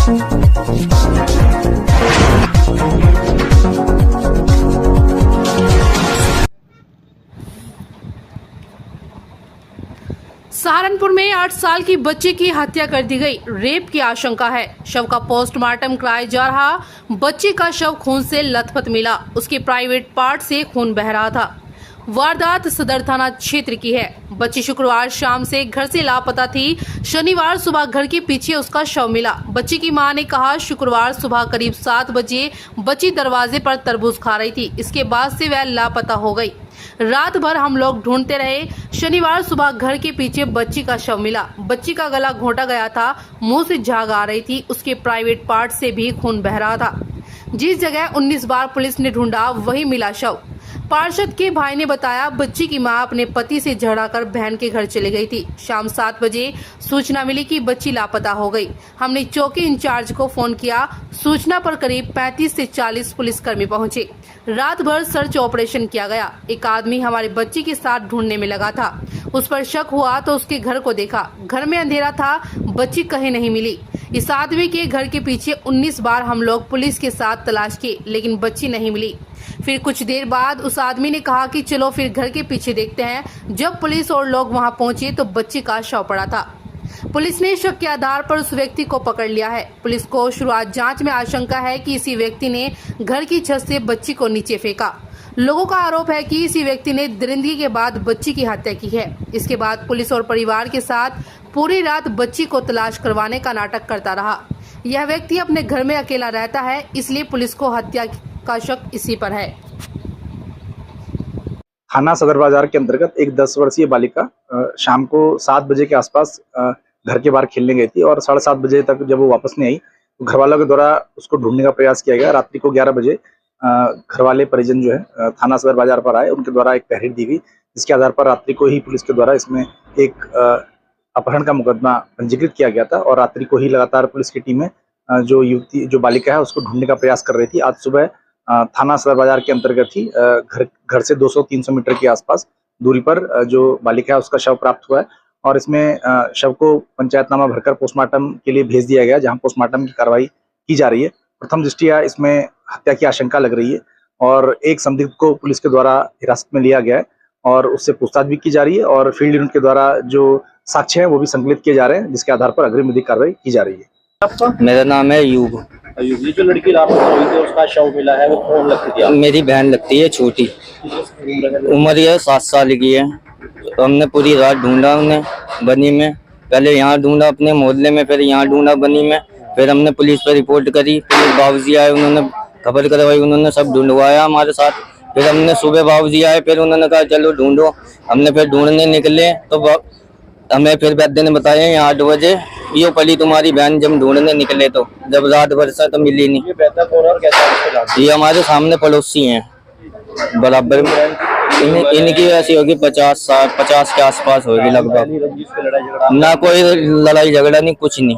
सहारनपुर में 8 साल की बच्ची की हत्या कर दी गई। रेप की आशंका है। शव का पोस्टमार्टम कराया जा रहा। बच्ची का शव खून से लथपथ मिला। उसके प्राइवेट पार्ट से खून बह रहा था। वारदात सदर थाना क्षेत्र की है। बच्ची शुक्रवार शाम से घर से लापता थी। शनिवार सुबह घर के पीछे उसका शव मिला। बच्ची की मां ने कहा, शुक्रवार सुबह करीब 7 बजे बच्ची दरवाजे पर तरबूज खा रही थी। इसके बाद से वह लापता हो गई। रात भर हम लोग ढूंढते रहे। शनिवार सुबह घर के पीछे बच्ची का शव मिला। बच्ची का गला घोंटा गया था, मुंह से झाग आ रही थी। उसके प्राइवेट पार्ट से भी खून बह रहा था। जिस जगह 19 बार पुलिस ने ढूंढा, वही मिला शव। पार्षद के भाई ने बताया, बच्ची की मां अपने पति से झगड़ा कर बहन के घर चली गई थी। शाम 7 बजे सूचना मिली कि बच्ची लापता हो गई। हमने चौकी इंचार्ज को फोन किया। सूचना पर करीब 35 से 40 पुलिसकर्मी पहुंचे। रात भर सर्च ऑपरेशन किया गया। एक आदमी हमारे बच्ची के साथ ढूंढने में लगा था। उस पर शक हुआ तो उसके घर को देखा। घर में अंधेरा था, बच्ची कहीं नहीं मिली। इस आदमी के घर के पीछे 19 बार हम लोग पुलिस के साथ तलाश की, लेकिन बच्ची नहीं मिली। फिर कुछ देर बाद उस आदमी ने कहा कि चलो फिर घर के पीछे देखते हैं। जब पुलिस और लोग वहां पहुंचे तो बच्ची का शव पड़ा था। पुलिस ने शक के आधार पर उस व्यक्ति को पकड़ लिया है। पुलिस को शुरुआत जांच में आशंका है कि इसी व्यक्ति ने घर की छत से बच्ची को नीचे फेंका। लोगों का आरोप है कि इसी व्यक्ति ने दरिंदगी के बाद बच्ची की हत्या की है। इसके बाद पुलिस और परिवार के साथ पूरी रात बच्ची को तलाश करवाने का नाटक करता रहा। यह व्यक्ति अपने घर में अकेला रहता है, इसलिए पुलिस को हत्या का शक इसी पर है। थाना सदर बाजार के अंतर्गत एक 10 वर्षीय बालिका शाम को 7 बजे के आसपास घर के बाहर खेलने गई थी और 7:30 बजे तक जब वो वापस नहीं आई तो घर वालों के द्वारा उसको ढूंढने का प्रयास किया गया। रात्रि को 11 बजे घर वाले परिजन जो है थाना सदर बाजार पर आए। उनके द्वारा एक तहरीर दी गई, जिसके आधार पर रात्रि को ही पुलिस के द्वारा इसमें एक अपहरण का मुकदमा पंजीकृत किया गया था और रात्रि को ही लगातार पुलिस की टीमें जो बालिका है उसको ढूंढने का प्रयास कर रही थी। आज सुबह थाना सदर बाजार के अंतर्गत ही घर से 200-300 मीटर के आसपास दूरी पर जो बालिका है उसका शव प्राप्त हुआ है और इसमें शव को पंचायतनामा भरकर पोस्टमार्टम के लिए भेज दिया गया, जहां पोस्टमार्टम की कार्रवाई की जा रही है। प्रथम दृष्टया इसमें हत्या की आशंका लग रही है और एक संदिग्ध को पुलिस के द्वारा हिरासत में लिया गया है और उससे पूछताछ भी की जा रही है और फील्ड यूनिट के द्वारा जो साक्ष्य है वो भी संकलित किए जा रहे हैं, जिसके आधार पर अग्रिम विधिक कार्रवाई की जा रही है। मेरा नाम है अयूब। ये जो लड़की लापता हुई थी उसका शव मिला है, वो कौन लगती है? मेरी बहन लगती है, छोटी उम्र ये 7 साल की है। तो हमने पूरी रात ढूंढा उन्हें बनी में। पहले यहाँ ढूंढा अपने मोहल्ले में, फिर यहाँ ढूंढा बनी में, फिर हमने पुलिस पर रिपोर्ट करी। पुलिस बाबूजी आए, उन्होंने खबर करवाई, उन्होंने सब ढूंढवाया हमारे साथ। फिर हमने सुबह बाबूजी आए, फिर उन्होंने कहा चलो ढूंढो। हमने फिर ढूंढने निकले तो हमें फिर वैद्य ने बताया 8 बजे ये पली तुम्हारी बहन। जब ढूंढने निकले तो जब रात भर से तो मिली नहीं। ये हमारे सामने पड़ोसी हैं बराबर में। इनकी ऐसी होगी 50 के आसपास होगी लगभग। ना कोई लड़ाई झगड़ा नहीं, कुछ नहीं।